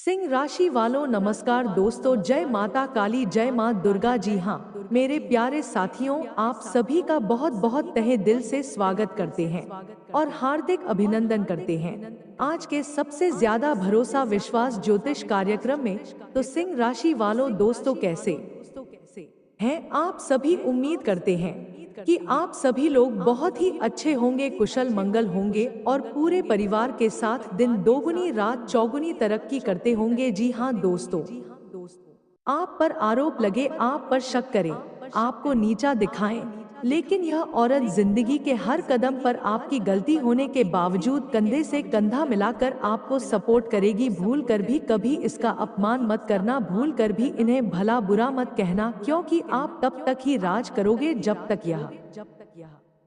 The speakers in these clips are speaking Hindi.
सिंह राशि वालों नमस्कार दोस्तों, जय माता काली, जय माँ दुर्गा। जी हाँ मेरे प्यारे साथियों, आप सभी का बहुत बहुत तहे दिल से स्वागत करते हैं और हार्दिक अभिनंदन करते हैं आज के सबसे ज्यादा भरोसा विश्वास ज्योतिष कार्यक्रम में। तो सिंह राशि वालों दोस्तों, कैसे हैं आप सभी? उम्मीद करते हैं कि आप सभी लोग बहुत ही अच्छे होंगे, कुशल मंगल होंगे और पूरे परिवार के साथ दिन दोगुनी रात चौगुनी तरक्की करते होंगे। जी हाँ दोस्तों, आप पर आरोप लगे, आप पर शक करें, आपको नीचा दिखाएं, लेकिन यह औरत जिंदगी के हर कदम पर आपकी गलती होने के बावजूद कंधे से कंधा मिलाकर आपको सपोर्ट करेगी। भूल कर भी कभी इसका अपमान मत करना, भूल कर भी इन्हें भला बुरा मत कहना, क्योंकि आप तब तक ही राज करोगे जब तक यह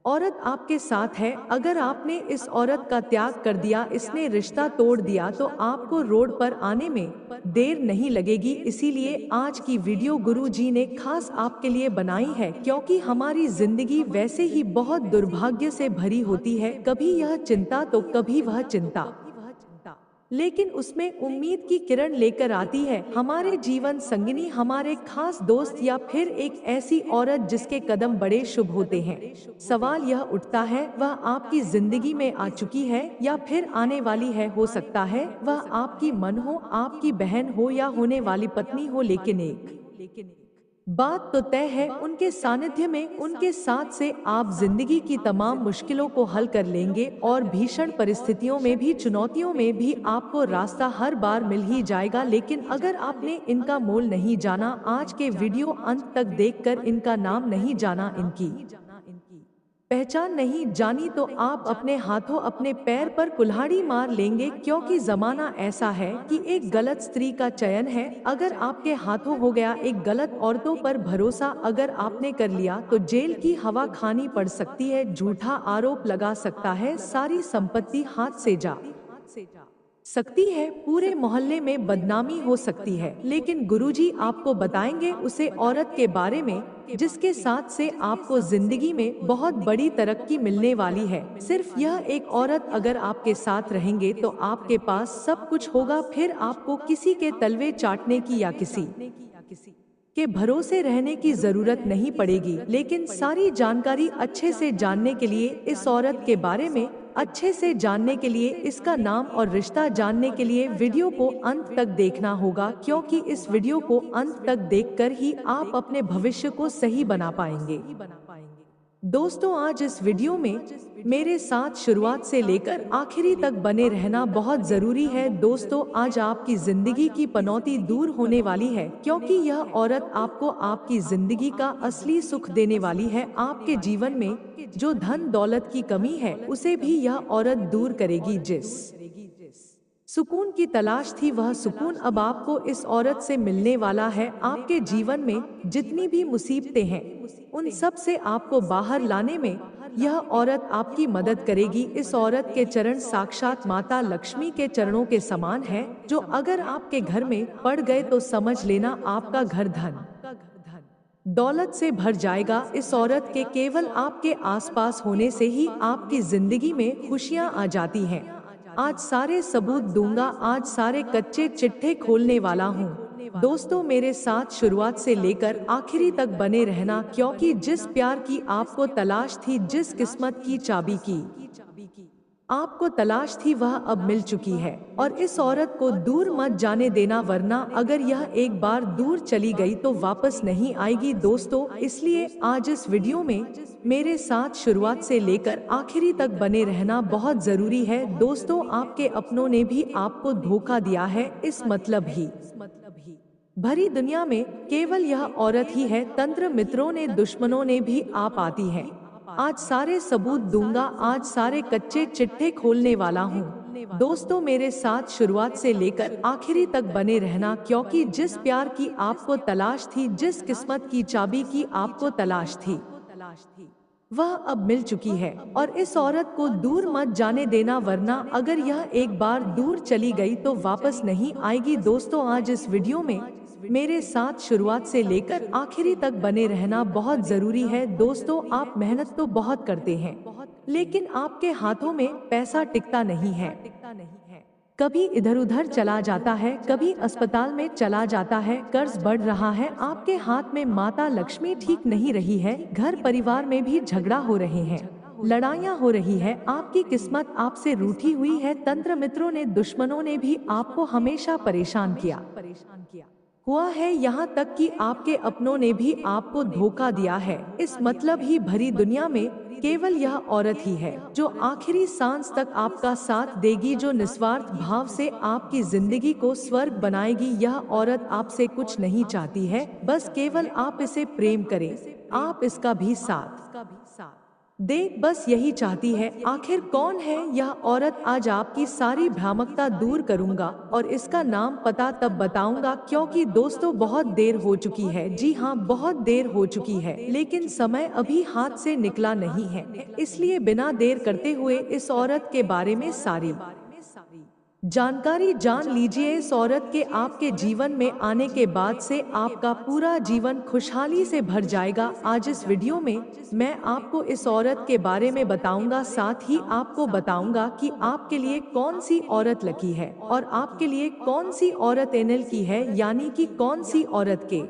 औरत आपके साथ है। अगर आपने इस औरत का त्याग कर दिया, इसने रिश्ता तोड़ दिया, तो आपको रोड पर आने में देर नहीं लगेगी। इसीलिए आज की वीडियो गुरु जी ने खास आपके लिए बनाई है, क्योंकि हमारी जिंदगी वैसे ही बहुत दुर्भाग्य से भरी होती है, कभी यह चिंता तो कभी वह चिंता, लेकिन उसमें उम्मीद की किरण लेकर आती है हमारे जीवन संगिनी, हमारे खास दोस्त, या फिर एक ऐसी औरत जिसके कदम बड़े शुभ होते हैं। सवाल यह उठता है, वह आपकी जिंदगी में आ चुकी है या फिर आने वाली है? हो सकता है वह आपकी मन हो, आपकी बहन हो या होने वाली पत्नी हो, लेकिन एक बात तो तय है, उनके सानिध्य में, उनके साथ से आप जिंदगी की तमाम मुश्किलों को हल कर लेंगे और भीषण परिस्थितियों में भी, चुनौतियों में भी आपको रास्ता हर बार मिल ही जाएगा। लेकिन अगर आपने इनका मोल नहीं जाना, आज के वीडियो अंत तक देखकर इनका नाम नहीं जाना, इनकी पहचान नहीं जानी, तो आप अपने हाथों अपने पैर पर कुल्हाड़ी मार लेंगे, क्योंकि जमाना ऐसा है कि एक गलत स्त्री का चयन है। अगर आपके हाथों हो गया एक गलत औरतों पर भरोसा, अगर आपने कर लिया, तो जेल की हवा खानी पड़ सकती है, झूठा आरोप लगा सकता है, सारी संपत्ति हाथ से जा सकती है, पूरे मोहल्ले में बदनामी हो सकती है। लेकिन गुरुजी आपको बताएंगे उसे औरत के बारे में जिसके साथ से आपको जिंदगी में बहुत बड़ी तरक्की मिलने वाली है। सिर्फ यह एक औरत अगर आपके साथ रहेंगे तो आपके पास सब कुछ होगा, फिर आपको किसी के तलवे चाटने की या किसी के भरोसे रहने की जरूरत नहीं पड़ेगी। लेकिन सारी जानकारी अच्छे से जानने के लिए, इस औरत के बारे में अच्छे से जानने के लिए, इसका नाम और रिश्ता जानने के लिए वीडियो को अंत तक देखना होगा, क्योंकि इस वीडियो को अंत तक देखकर ही आप अपने भविष्य को सही बना पाएंगे। दोस्तों, आज इस वीडियो में मेरे साथ शुरुआत से लेकर आखिरी तक बने रहना बहुत जरूरी है। दोस्तों, आज आपकी जिंदगी की पनौती दूर होने वाली है, क्योंकि यह औरत आपको आपकी जिंदगी का असली सुख देने वाली है। आपके जीवन में जो धन दौलत की कमी है, उसे भी यह औरत दूर करेगी। जिस सुकून की तलाश थी, वह सुकून अब आपको इस औरत से मिलने वाला है। आपके जीवन में जितनी भी मुसीबतें हैं, उन सब से आपको बाहर लाने में यह औरत आपकी मदद करेगी। इस औरत के चरण साक्षात माता लक्ष्मी के चरणों के समान है, जो अगर आपके घर में पड़ गए तो समझ लेना आपका घर धन दौलत से भर जाएगा। इस औरत के केवल आपके आसपास होने से ही आपकी जिंदगी में खुशियां आ जाती हैं। आज सारे सबूत दूंगा, आज सारे कच्चे चिट्ठे खोलने वाला हूँ। दोस्तों, मेरे साथ शुरुआत से लेकर आखिरी तक बने रहना, क्योंकि जिस प्यार की आपको तलाश थी, जिस किस्मत की चाबी की आपको तलाश थी, वह अब मिल चुकी है। और इस औरत को दूर मत जाने देना, वरना अगर यह एक बार दूर चली गई तो वापस नहीं आएगी। दोस्तों, इसलिए आज इस वीडियो में मेरे साथ शुरुआत से लेकर आखिरी तक बने रहना बहुत जरूरी है। दोस्तों, आपके अपनों ने भी आपको धोखा दिया है, इस मतलब ही भरी दुनिया में केवल यह औरत ही है। तंत्र मित्रों ने, दुश्मनों ने भी आप आती है। आज सारे सबूत दूंगा, आज सारे कच्चे चिट्ठे खोलने वाला हूँ। दोस्तों, मेरे साथ शुरुआत से लेकर आखिरी तक बने रहना, क्योंकि जिस प्यार की आपको तलाश थी, जिस किस्मत की चाबी की आपको तलाश थी, वह अब मिल चुकी है। और इस औरत को दूर मत जाने देना, वरना अगर यह एक बार दूर चली गई तो वापस नहीं आएगी। दोस्तों, आज इस वीडियो में मेरे साथ शुरुआत से लेकर आखिरी तक बने रहना बहुत जरूरी है। दोस्तों, आप मेहनत तो बहुत करते हैं, लेकिन आपके हाथों में पैसा टिकता नहीं है। कभी इधर उधर चला जाता है, कभी अस्पताल में चला जाता है, कर्ज बढ़ रहा है, आपके हाथ में माता लक्ष्मी ठीक नहीं रही है, घर परिवार में भी झगड़ा हो रहे हैं, लड़ाइयाँ हो रही है, आपकी किस्मत आपसे रूठी हुई है, तंत्र मित्रों ने, दुश्मनों ने भी आपको हमेशा परेशान किया हुआ है, यहाँ तक कि आपके अपनों ने भी आपको धोखा दिया है। इस मतलब ही भरी दुनिया में केवल यह औरत ही है जो आखिरी सांस तक आपका साथ देगी, जो निस्वार्थ भाव से आपकी जिंदगी को स्वर्ग बनाएगी। यह औरत आपसे कुछ नहीं चाहती है, बस केवल आप इसे प्रेम करें, आप इसका भी साथ देख, बस यही चाहती है। आखिर कौन है यह औरत? आज आपकी सारी भ्रामकता दूर करूंगा और इसका नाम पता तब बताऊंगा, क्योंकि दोस्तों बहुत देर हो चुकी है। जी हाँ, बहुत देर हो चुकी है, लेकिन समय अभी हाथ से निकला नहीं है, इसलिए बिना देर करते हुए इस औरत के बारे में सारी जानकारी जान लीजिए। इस औरत के आपके जीवन में आने के बाद से आपका पूरा जीवन खुशहाली से भर जाएगा। आज इस वीडियो में मैं आपको इस औरत के बारे में बताऊंगा, साथ ही आपको बताऊंगा कि आपके लिए कौन सी औरत लकी है और आपके लिए कौन सी औरत एनएल की है, यानी कि कौन सी औरत के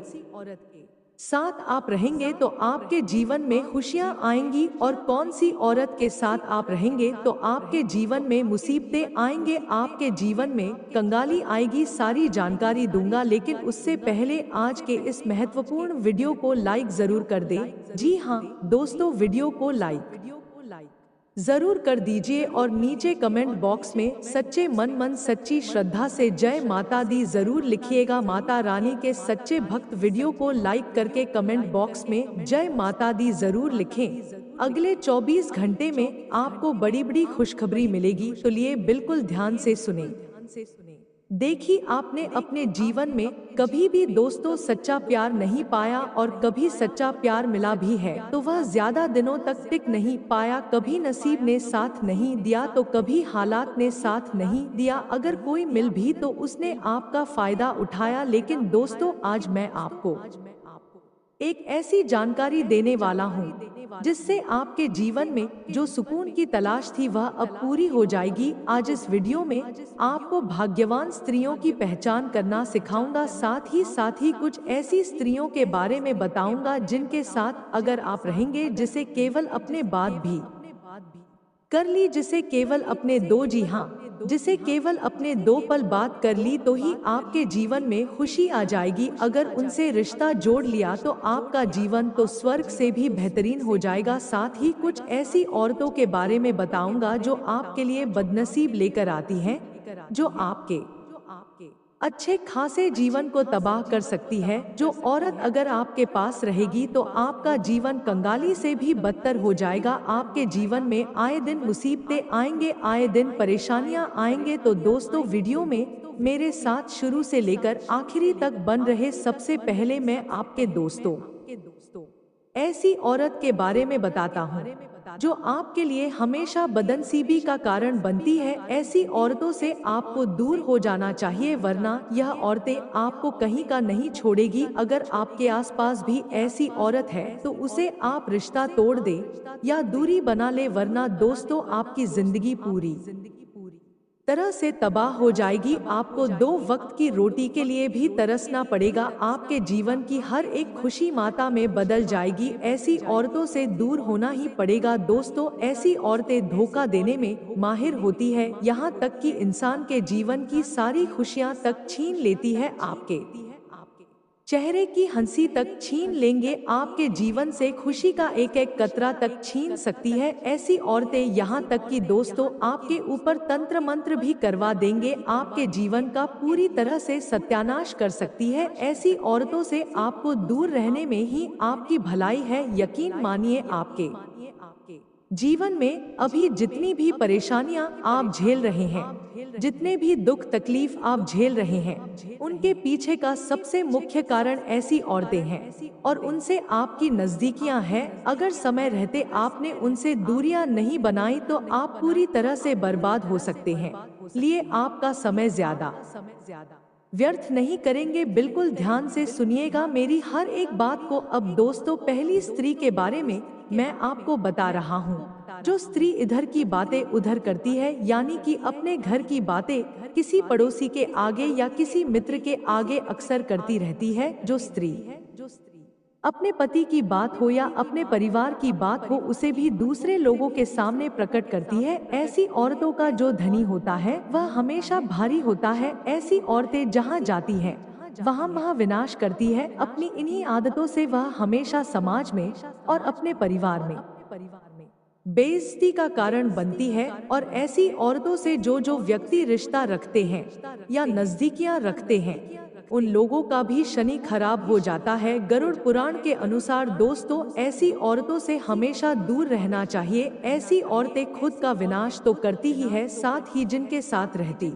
साथ आप रहेंगे तो आपके जीवन में खुशियां आएंगी और कौन सी औरत के साथ आप रहेंगे तो आपके जीवन में मुसीबतें आएंगे, आपके जीवन में कंगाली आएगी। सारी जानकारी दूंगा, लेकिन उससे पहले आज के इस महत्वपूर्ण वीडियो को लाइक जरूर कर दें। जी हाँ दोस्तों, वीडियो को लाइक जरूर कर दीजिए और नीचे कमेंट बॉक्स में सच्चे मन सच्ची श्रद्धा से जय माता दी जरूर लिखिएगा। माता रानी के सच्चे भक्त वीडियो को लाइक करके कमेंट बॉक्स में जय माता दी जरूर लिखें। अगले 24 घंटे में आपको बड़ी बड़ी खुशखबरी मिलेगी, तो लिए बिल्कुल ध्यान से सुने। देखिए, आपने अपने जीवन में कभी भी दोस्तों सच्चा प्यार नहीं पाया और कभी सच्चा प्यार मिला भी है तो वह ज्यादा दिनों तक टिक नहीं पाया। कभी नसीब ने साथ नहीं दिया तो कभी हालात ने साथ नहीं दिया। अगर कोई मिल भी तो उसने आपका फायदा उठाया। लेकिन दोस्तों, आज मैं आपको एक ऐसी जानकारी देने वाला हूँ जिससे आपके जीवन में जो सुकून की तलाश थी वह अब पूरी हो जाएगी। आज इस वीडियो में आपको भाग्यवान स्त्रियों की पहचान करना सिखाऊंगा, साथ ही कुछ ऐसी स्त्रियों के बारे में बताऊंगा जिनके साथ अगर आप रहेंगे, जिसे केवल अपने बात भी कर ली, जिसे केवल अपने दो, जी हाँ, जिसे केवल अपने 2 पल बात कर ली तो ही आपके जीवन में खुशी आ जाएगी। अगर उनसे रिश्ता जोड़ लिया तो आपका जीवन तो स्वर्ग से भी बेहतरीन हो जाएगा। साथ ही कुछ ऐसी औरतों के बारे में बताऊंगा जो आपके लिए बदनसीब लेकर आती हैं, जो आपके अच्छे खासे जीवन को तबाह कर सकती है। जो औरत अगर आपके पास रहेगी तो आपका जीवन कंगाली से भी बदतर हो जाएगा। आपके जीवन में आए दिन मुसीबतें आएंगे, आए दिन परेशानियां आएंगे। तो दोस्तों, वीडियो में मेरे साथ शुरू से लेकर आखिरी तक बन रहे। सबसे पहले मैं आपके दोस्तों ऐसी औरत के बारे में बताता हूँ जो आपके लिए हमेशा बदनसीबी का कारण बनती है। ऐसी औरतों से आपको दूर हो जाना चाहिए, वरना यह औरतें आपको कहीं का नहीं छोड़ेगी। अगर आपके आसपास भी ऐसी औरत है तो उसे आप रिश्ता तोड़ दे या दूरी बना ले, वरना दोस्तों आपकी जिंदगी पूरी तरह से तबाह हो जाएगी। आपको 2 वक्त की रोटी के लिए भी तरसना पड़ेगा। आपके जीवन की हर एक खुशी माता में बदल जाएगी। ऐसी औरतों से दूर होना ही पड़ेगा। दोस्तों, ऐसी औरतें धोखा देने में माहिर होती है, यहाँ तक कि इंसान के जीवन की सारी खुशियाँ तक छीन लेती है, आपके चेहरे की हंसी तक छीन लेंगे, आपके जीवन से खुशी का एक एक कतरा तक छीन सकती है। ऐसी औरतें यहाँ तक कि दोस्तों आपके ऊपर तंत्र मंत्र भी करवा देंगे, आपके जीवन का पूरी तरह से सत्यानाश कर सकती है। ऐसी औरतों से आपको दूर रहने में ही आपकी भलाई है। यकीन मानिए, आपके जीवन में अभी जितनी भी परेशानियां आप झेल रहे हैं, जितने भी दुख तकलीफ आप झेल रहे हैं, उनके पीछे का सबसे मुख्य कारण ऐसी औरतें हैं और उनसे आपकी नजदीकियां हैं। अगर समय रहते आपने उनसे दूरियां नहीं बनाई तो आप पूरी तरह से बर्बाद हो सकते हैं। लिए आपका समय ज्यादा व्यर्थ नहीं करेंगे। बिल्कुल ध्यान से सुनिएगा मेरी हर एक बात को। अब दोस्तों, पहली स्त्री के बारे में मैं आपको बता रहा हूँ। जो स्त्री इधर की बातें उधर करती है, यानी कि अपने घर की बातें किसी पड़ोसी के आगे या किसी मित्र के आगे अक्सर करती रहती है। जो स्त्री अपने पति की बात हो या अपने परिवार की बात हो, उसे भी दूसरे लोगों के सामने प्रकट करती है। ऐसी औरतों का जो धनी होता है वह हमेशा भारी होता है। ऐसी औरतें जहाँ जाती हैं वहाँ विनाश करती है। अपनी इन्हीं आदतों से वह हमेशा समाज में और अपने परिवार में बेइज्जती का कारण बनती है। और ऐसी औरतों से जो व्यक्ति रिश्ता रखते हैं या नजदीकियां रखते हैं, उन लोगों का भी शनि खराब हो जाता है। गरुड़ पुराण के अनुसार दोस्तों, ऐसी औरतों से हमेशा दूर रहना चाहिए। ऐसी औरतें खुद का विनाश तो करती ही है, साथ ही जिनके साथ रहती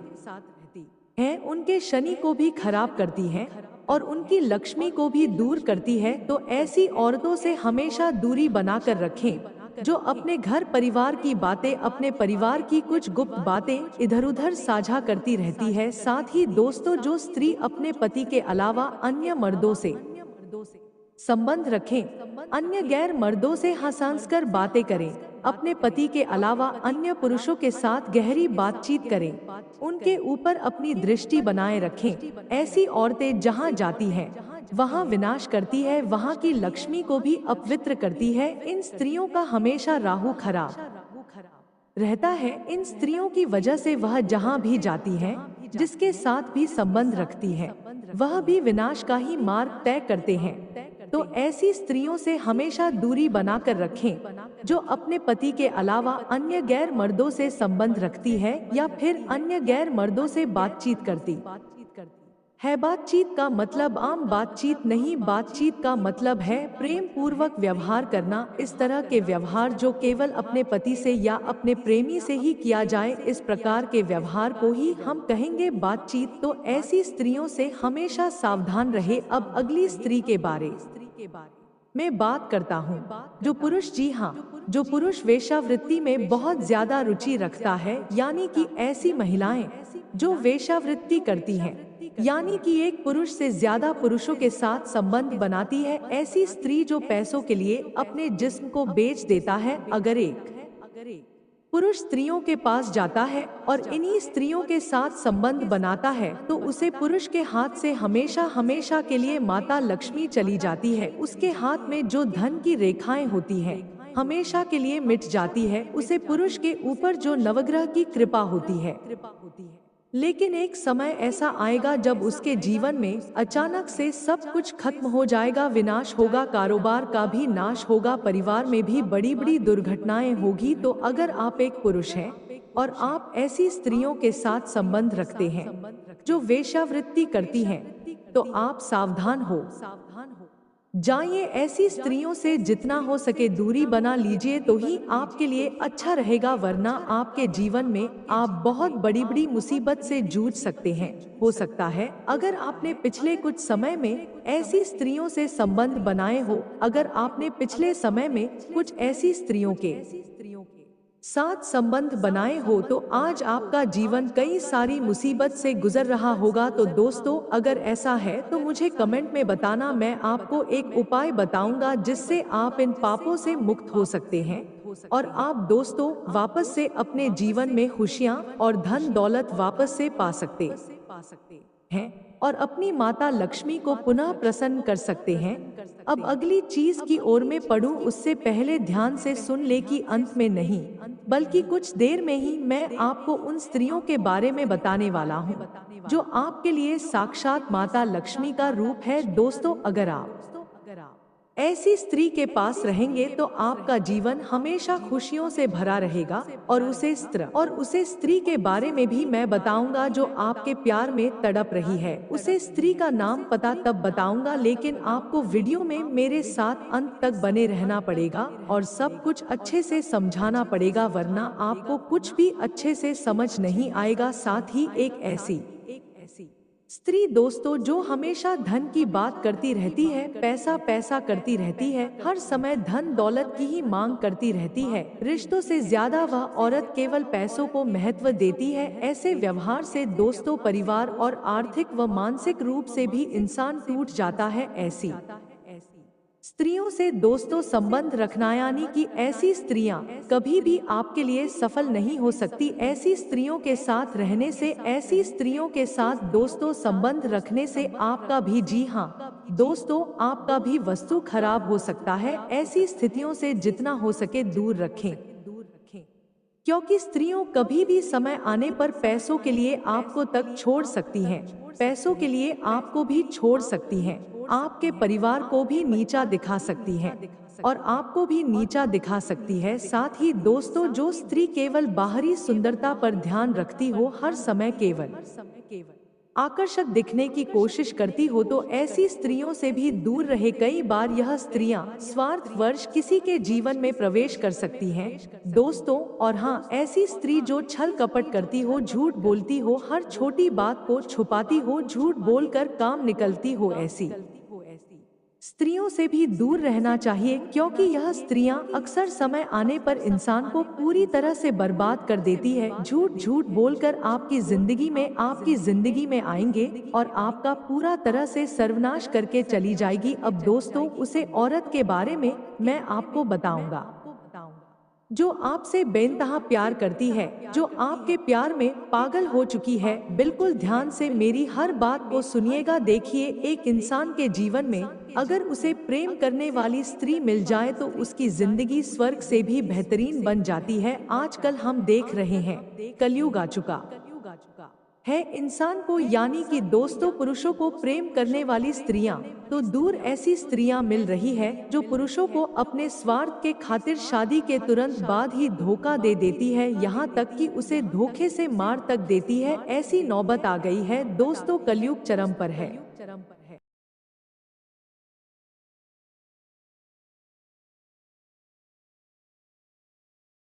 हैं उनके शनि को भी खराब करती हैं और उनकी लक्ष्मी को भी दूर करती है। तो ऐसी औरतों से हमेशा दूरी बनाकर रखें, जो अपने घर परिवार की बातें, अपने परिवार की कुछ गुप्त बातें इधर उधर साझा करती रहती है। साथ ही दोस्तों, जो स्त्री अपने पति के अलावा अन्य मर्दों से संबंध रखें, अन्य गैर मर्दों से हंस-हंस बातें करें, अपने पति के अलावा अन्य पुरुषों के साथ गहरी बातचीत करें, उनके ऊपर अपनी दृष्टि बनाए रखें। ऐसी औरतें जहां जाती हैं वहां विनाश करती है, वहां की लक्ष्मी को भी अपवित्र करती है। इन स्त्रियों का हमेशा राहु खराब रहता है। इन स्त्रियों की वजह से वह जहां भी जाती हैं, जिसके साथ भी संबंध रखती है, वह भी विनाश का ही मार्ग तय करते हैं। तो ऐसी स्त्रियों से हमेशा दूरी बनाकर रखें, जो अपने पति के अलावा अन्य गैर मर्दों से संबंध रखती है या फिर अन्य गैर मर्दों से बातचीत करती है। बातचीत का मतलब आम बातचीत नहीं, बातचीत का मतलब है प्रेम पूर्वक व्यवहार करना। इस तरह के व्यवहार जो केवल अपने पति से या अपने प्रेमी से ही किया जाए, इस प्रकार के व्यवहार को ही हम कहेंगे बातचीत। तो ऐसी स्त्रियों से हमेशा सावधान रहे। अब अगली स्त्री के बारे में बात करता हूँ। जो पुरुष, जी हाँ, जो पुरुष वेश्यावृत्ति में बहुत ज्यादा रुचि रखता है, यानी कि ऐसी महिलाएं जो वेश्यावृत्ति करती हैं, यानी कि एक पुरुष से ज्यादा पुरुषों के साथ संबंध बनाती है। ऐसी स्त्री जो पैसों के लिए अपने जिस्म को बेच देता है। अगर एक पुरुष स्त्रियों के पास जाता है और इन्हीं स्त्रियों के साथ संबंध बनाता है, तो उसे पुरुष के हाथ से हमेशा हमेशा के लिए माता लक्ष्मी चली जाती है। उसके हाथ में जो धन की रेखाएं होती हैं हमेशा के लिए मिट जाती है। उसे पुरुष के ऊपर जो नवग्रह की कृपा होती है, लेकिन एक समय ऐसा आएगा जब उसके जीवन में अचानक से सब कुछ खत्म हो जाएगा, विनाश होगा, कारोबार का भी नाश होगा, परिवार में भी बड़ी बड़ी दुर्घटनाएं होगी। तो अगर आप एक पुरुष हैं और आप ऐसी स्त्रियों के साथ संबंध रखते हैं जो वेश्यावृत्ति करती हैं, तो आप सावधान हो जाइए। ऐसी स्त्रियों से जितना हो सके दूरी बना लीजिए, तो ही आपके लिए अच्छा रहेगा, वरना आपके जीवन में आप बहुत बड़ी बड़ी मुसीबत से जूझ सकते हैं। हो सकता है अगर आपने पिछले कुछ समय में ऐसी स्त्रियों से संबंध बनाए हो, अगर आपने पिछले समय में कुछ ऐसी स्त्रियों के साथ संबंध बनाए हो, तो आज आपका जीवन कई सारी मुसीबत से गुजर रहा होगा। तो दोस्तों, अगर ऐसा है तो मुझे कमेंट में बताना, मैं आपको एक उपाय बताऊंगा जिससे आप इन पापों से मुक्त हो सकते हैं और आप दोस्तों वापस से अपने जीवन में खुशियां और धन दौलत वापस से पा सकते हैं और अपनी माता लक्ष्मी को पुनः प्रसन्न कर सकते हैं। अब अगली चीज की ओर में पढ़ूं, उससे पहले ध्यान से सुन ले कि अंत में नहीं बल्कि कुछ देर में ही मैं आपको उन स्त्रियों के बारे में बताने वाला हूँ जो आपके लिए साक्षात माता लक्ष्मी का रूप है। दोस्तों, अगर आप ऐसी स्त्री के पास रहेंगे तो आपका जीवन हमेशा खुशियों से भरा रहेगा। और उसे स्त्री के बारे में भी मैं बताऊंगा जो आपके प्यार में तड़प रही है। उसे स्त्री का नाम पता तब बताऊंगा, लेकिन आपको वीडियो में मेरे साथ अंत तक बने रहना पड़ेगा और सब कुछ अच्छे से समझाना पड़ेगा, वरना आपको कुछ भी अच्छे से समझ नहीं आएगा। साथ ही एक ऐसी स्त्री दोस्तों जो हमेशा धन की बात करती रहती है, पैसा पैसा करती रहती है, हर समय धन दौलत की ही मांग करती रहती है। रिश्तों से ज्यादा वह औरत केवल पैसों को महत्व देती है। ऐसे व्यवहार से दोस्तों परिवार और आर्थिक व मानसिक रूप से भी इंसान टूट जाता है। ऐसी स्त्रियों से दोस्तों संबंध रखना यानी कि ऐसी स्त्रियां कभी भी आपके लिए सफल नहीं हो सकती। ऐसी स्त्रियों के साथ रहने से, ऐसी स्त्रियों के साथ दोस्तों संबंध रखने से आपका भी, जी हाँ दोस्तों, आपका भी वस्तु खराब हो सकता है। ऐसी स्थितियों से जितना हो सके दूर रखें, क्योंकि स्त्रियों कभी भी समय आने पर पैसों के लिए आपको तक छोड़ सकती हैं, पैसों के लिए आपको भी छोड़ सकती हैं, आपके परिवार को भी नीचा दिखा सकती हैं और आपको भी नीचा दिखा सकती है। साथ ही दोस्तों, जो स्त्री केवल बाहरी सुंदरता पर ध्यान रखती हो, हर समय केवल आकर्षक दिखने की कोशिश करती हो, तो ऐसी स्त्रियों से भी दूर रहे। कई बार यह स्त्रियां स्वार्थवश किसी के जीवन में प्रवेश कर सकती हैं दोस्तों। और हाँ, ऐसी स्त्री जो छल कपट करती हो, झूठ बोलती हो, हर छोटी बात को छुपाती हो, झूठ बोलकर काम निकलती हो, ऐसी स्त्रियों से भी दूर रहना चाहिए, क्योंकि यह स्त्रियां अक्सर समय आने पर इंसान को पूरी तरह से बर्बाद कर देती है। झूठ झूठ बोलकर आपकी जिंदगी में आएंगे और आपका पूरा तरह से सर्वनाश करके चली जाएगी। अब दोस्तों, उसे औरत के बारे में मैं आपको बताऊंगा जो आपसे बेइंतहा प्यार करती है, जो आपके प्यार में पागल हो चुकी है। बिल्कुल ध्यान से मेरी हर बात को सुनिएगा। देखिए, एक इंसान के जीवन में अगर उसे प्रेम करने वाली स्त्री मिल जाए तो उसकी जिंदगी स्वर्ग से भी बेहतरीन बन जाती है। आजकल हम देख रहे हैं कलयुग आ चुका है इंसान को, यानी कि दोस्तों, पुरुषों को प्रेम करने वाली स्त्रियां तो दूर, ऐसी स्त्रियां मिल रही है जो पुरुषों को अपने स्वार्थ के खातिर शादी के तुरंत बाद ही धोखा दे देती है, यहाँ तक कि उसे धोखे से मार तक देती है। ऐसी नौबत आ गई है दोस्तों, कलयुग चरम पर है।